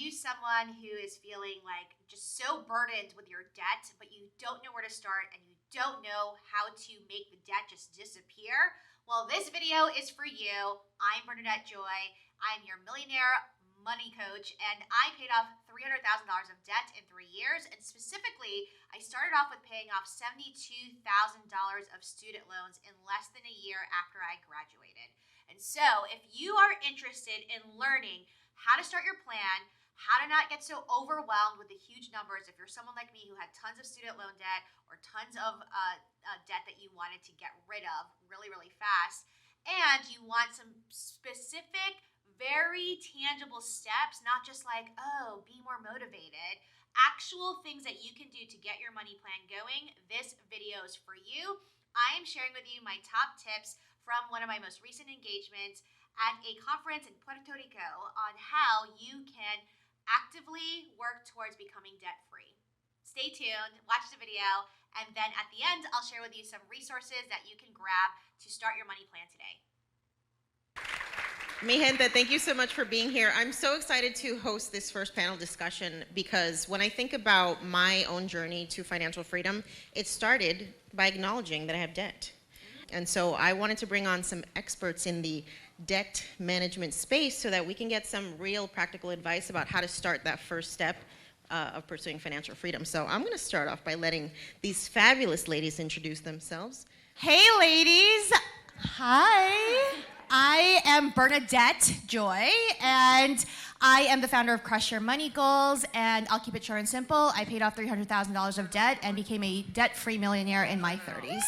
you someone who is feeling like just so burdened with your debt, but you don't know where to start and you don't know how to make the debt just disappear? Well, this video is for you. I'm Bernadette Joy. I'm your millionaire money coach, and I paid off $300,000 of debt in 3 years. And specifically, I started off with paying off $72,000 of student loans in less than a year after I graduated. And so if you are interested in learning how to start your plan, how to not get so overwhelmed with the huge numbers, if you're someone like me who had tons of student loan debt or tons of debt that you wanted to get rid of really, really fast, and you want some specific, very tangible steps, not just like, oh, be more motivated, actual things that you can do to get your money plan going, this video is for you. I am sharing with you my top tips from one of my most recent engagements at a conference in Puerto Rico on how you can actively work towards becoming debt-free. Stay tuned, watch the video, and then at the end, I'll share with you some resources that you can grab to start your money plan today. Mi gente, thank you so much for being here. I'm so excited to host this first panel discussion because when I think about my own journey to financial freedom, it started by acknowledging that I have debt. And so I wanted to bring on some experts in the debt management space so that we can get some real practical advice about how to start that first step of pursuing financial freedom. So I'm going to start off by letting these fabulous ladies introduce themselves. Hey ladies, hi. I am Bernadette Joy, and I am the founder of Crush Your Money Goals, and I'll keep it short and simple. I paid off $300,000 of debt and became a debt-free millionaire in my 30s.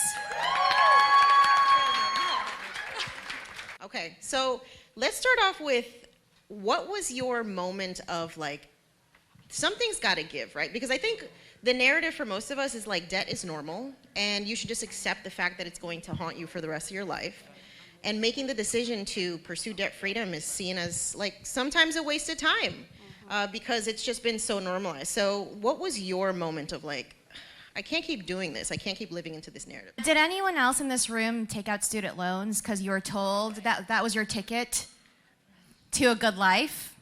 Okay, so let's start off with, what was your moment of like, something's got to give, right? Because I think the narrative for most of us is like, debt is normal, and you should just accept the fact that it's going to haunt you for the rest of your life. And making the decision to pursue debt freedom is seen as like sometimes a waste of time because it's just been so normalized. So what was your moment of like, I can't keep doing this. I can't keep living into this narrative? Did anyone else in this room take out student loans because you were told that that was your ticket to a good life?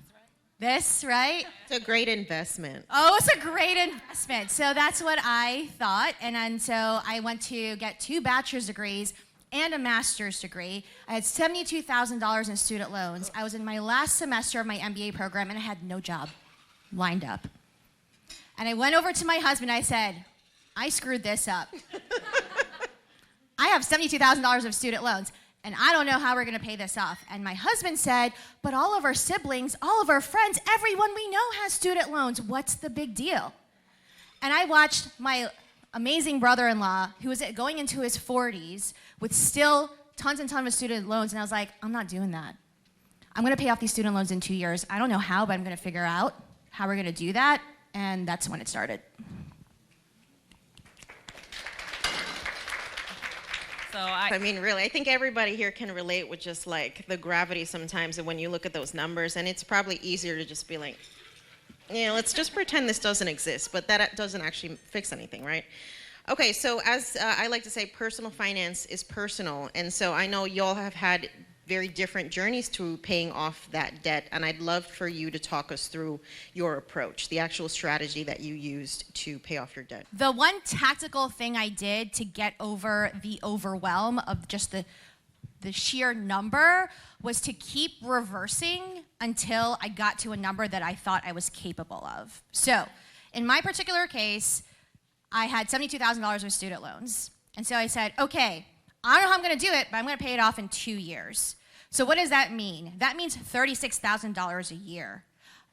This, right? It's a great investment. Oh, it's a great investment. So that's what I thought. And so I went to get 2 bachelor's degrees and a master's degree. I had $72,000 in student loans. I was in my last semester of my MBA program, and I had no job lined up. And I went over to my husband. I said, I screwed this up. I have $72,000 of student loans, and I don't know how we're going to pay this off. And my husband said, but all of our siblings, all of our friends, everyone we know has student loans. What's the big deal? And I watched my amazing brother-in-law, who was going into his 40s with still tons and tons of student loans, and I was like, I'm not doing that. I'm going to pay off these student loans in 2 years. I don't know how, but I'm going to figure out how we're going to do that, and that's when it started. So I mean, really, I think everybody here can relate with just like the gravity sometimes, and when you look at those numbers, and it's probably easier to just be like, yeah, let's just pretend this doesn't exist, but that doesn't actually fix anything, right? Okay, so as I like to say, personal finance is personal, and so I know y'all have had very different journeys to paying off that debt, and I'd love for you to talk us through your approach, the actual strategy that you used to pay off your debt. The one tactical thing I did to get over the overwhelm of just the sheer number was to keep reversing until I got to a number that I thought I was capable of. So in my particular case, I had $72,000 of student loans. And so I said, okay, I don't know how I'm going to do it, but I'm going to pay it off in 2 years. So what does that mean? That means $36,000 a year.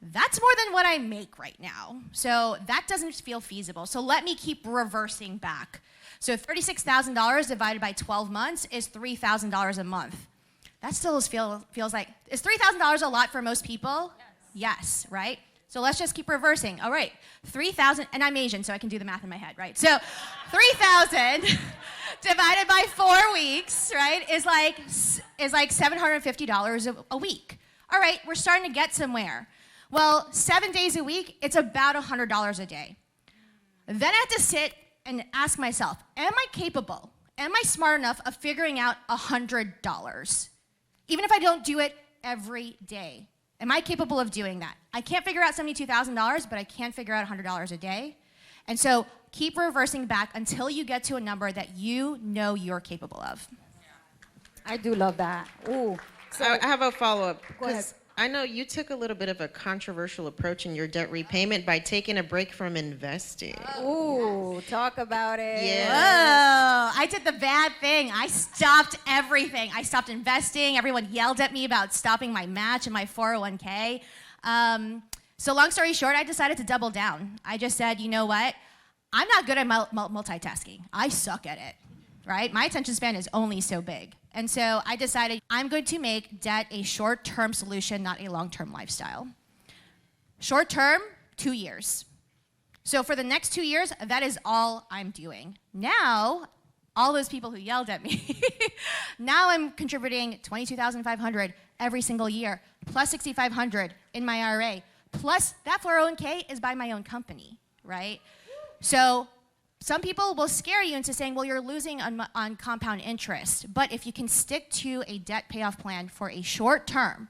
That's more than what I make right now. So that doesn't feel feasible. So let me keep reversing back. So $36,000 divided by 12 months is $3,000 a month. That still feels like, is $3,000 a lot for most people? Yes, right? So let's just keep reversing. All right, 3,000, and I'm Asian, so I can do the math in my head, right? So 3,000 divided by 4 weeks, right, is like $750 a week. All right, we're starting to get somewhere. Well, 7 days a week, it's about $100 a day. Then I have to sit and ask myself, am I capable, am I smart enough of figuring out $100? Even if I don't do it every day. Am I capable of doing that? I can't figure out $72,000, but I can figure out $100 a day. And so keep reversing back until you get to a number that you know you're capable of. I do love that. Ooh. So I have a follow-up. Go ahead. 'Cause I know you took a little bit of a controversial approach in your debt repayment by taking a break from investing. Ooh, talk about it. Yeah. Whoa, I did the bad thing. I stopped everything. I stopped investing. Everyone yelled at me about stopping my match and my 401k. So long story short, I decided to double down. I just said, you know what? I'm not good at multitasking. I suck at it, right? My attention span is only so big. And so I decided I'm going to make debt a short-term solution, not a long-term lifestyle. Short-term, 2 years. So for the next 2 years, that is all I'm doing. Now, all those people who yelled at me, now I'm contributing $22,500 every single year, plus $6,500 in my IRA, plus that 401k is by my own company, right? So some people will scare you into saying, well, you're losing on compound interest. But if you can stick to a debt payoff plan for a short term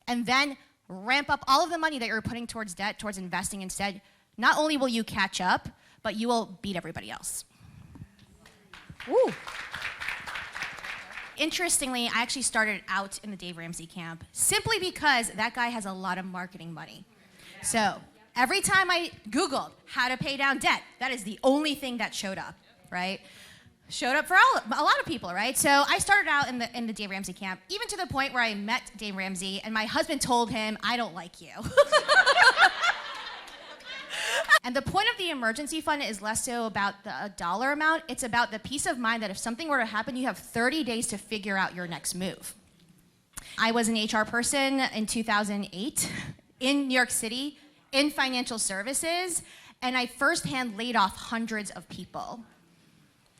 and then ramp up all of the money that you're putting towards debt, towards investing instead, not only will you catch up, but you will beat everybody else. Ooh. Interestingly, I actually started out in the Dave Ramsey camp simply because that guy has a lot of marketing money. So every time I Googled how to pay down debt, that is the only thing that showed up, right? Showed up for a lot of people, right? So I started out in the Dave Ramsey camp, even to the point where I met Dave Ramsey, and my husband told him, I don't like you. And the point of the emergency fund is less so about the dollar amount. It's about the peace of mind that if something were to happen, you have 30 days to figure out your next move. I was an HR person in 2008 in New York City in financial services, and I firsthand laid off hundreds of people.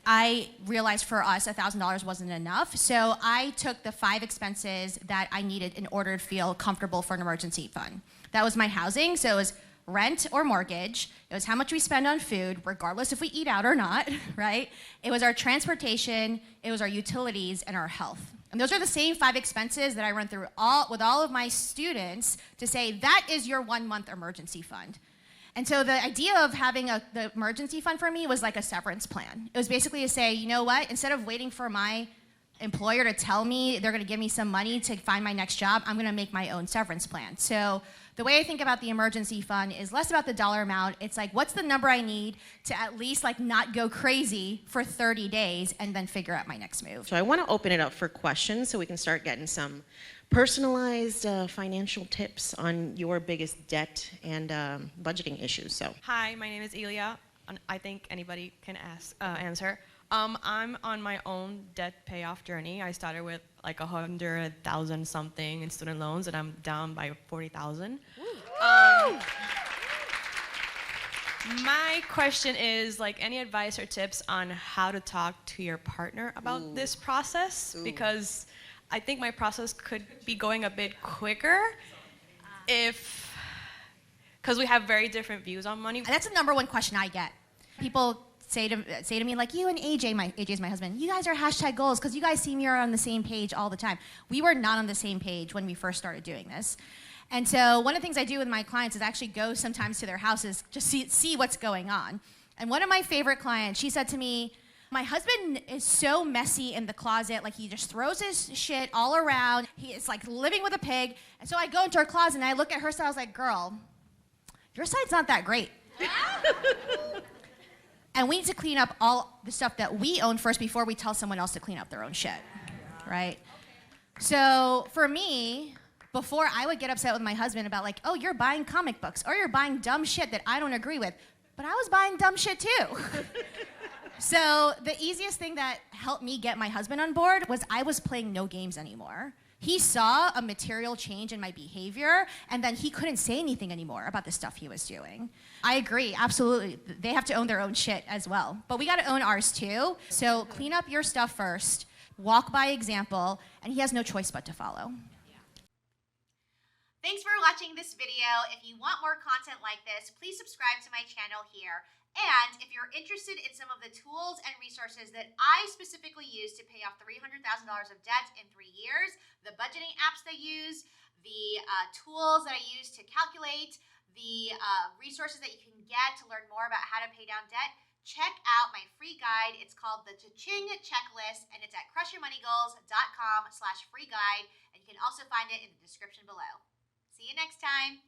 I realized for us $1,000 wasn't enough, so I took the 5 expenses that I needed in order to feel comfortable for an emergency fund. That was my housing, so it was rent or mortgage. It was how much we spend on food, regardless if we eat out or not, right? It was our transportation, it was our utilities, and our health. And those are the same 5 expenses that I run through with all of my students to say, that is your 1-month emergency fund. And so the idea of having the emergency fund for me was like a severance plan. It was basically to say, you know what, instead of waiting for my employer to tell me they're gonna give me some money to find my next job, I'm gonna make my own severance plan. So the way I think about the emergency fund is less about the dollar amount. It's like, what's the number I need to at least like not go crazy for 30 days and then figure out my next move. So I want to open it up for questions so we can start getting some personalized financial tips on your biggest debt and budgeting issues. So Hi, my name is Elia. I think anybody can answer. I'm on my own debt payoff journey. I started with like 100,000 something in student loans, and I'm down by 40,000. My question is, like, any advice or tips on how to talk to your partner about this process? Because I think my process could be going a bit quicker because we have very different views on money. That's the number one question I get. People say to me, like, you and AJ is my husband, you guys are #goals because you guys seem you're on the same page all the time. We were not on the same page when we first started doing this. And so one of the things I do with my clients is actually go sometimes to their houses, just see what's going on. And one of my favorite clients, she said to me, my husband is so messy in the closet, like he just throws his shit all around. He is like living with a pig. And so I go into her closet and I look at her side, I was like, girl, your side's not that great. And we need to clean up all the stuff that we own first before we tell someone else to clean up their own shit, right? So for me, before I would get upset with my husband about like, oh, you're buying comic books or you're buying dumb shit that I don't agree with, but I was buying dumb shit too. So the easiest thing that helped me get my husband on board was I was playing no games anymore. He saw a material change in my behavior, and then he couldn't say anything anymore about the stuff he was doing. I agree, absolutely. They have to own their own shit as well. But we gotta own ours too. So clean up your stuff first, walk by example, and he has no choice but to follow. Thanks for watching this video. If you want more content like this, please subscribe to my channel here. And if you're interested in some of the tools and resources that I specifically use to pay off $300,000 of debt in 3 years, the budgeting apps they use, the tools that I use to calculate, the resources that you can get to learn more about how to pay down debt, check out my free guide. It's called the Cha-Ching Checklist, and it's at crushyourmoneygoals.com/free guide, and you can also find it in the description below. See you next time.